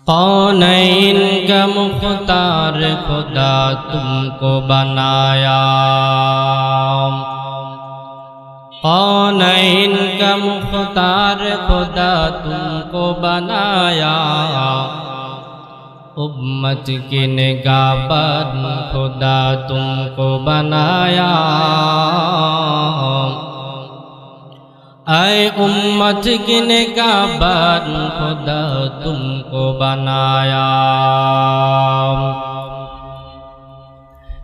कौनैन का मुख्तार खुदा तुमको बनाया, कौनैन का मुख्तार खुदा तुमको बनाया, उम्मत की निगाहबान खुदा तुमको बनाया। ऐ उम्मत की निगाहबान खुदा तुमको बनाया।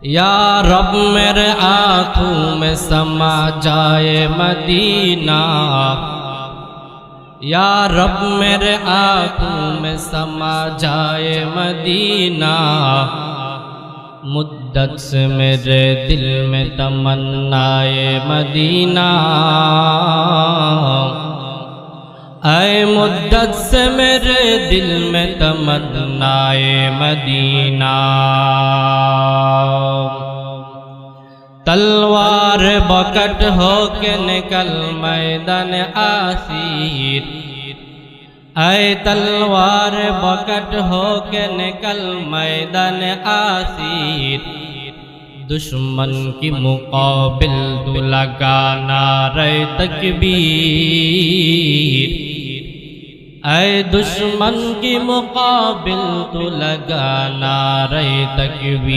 या रब मेरे आँखों में समा जाए मदीना, या रब मेरे आँखों में समा जाए मदीना, मुद्दत से मेरे दिल में तमन्नाए मदीना। ऐ मुद्दत से मेरे दिल में तमन्नाए मदीना। तलवार बकट हो के निकल मैदान आसीर, ऐ तलवार बकट हो के निकल मैदान आसीर, दुश्मन की मुकाबिल तू लगा नारे तकबीर। ऐ दुश्मन की मुकाबिल तू लगा नारे तकबीर।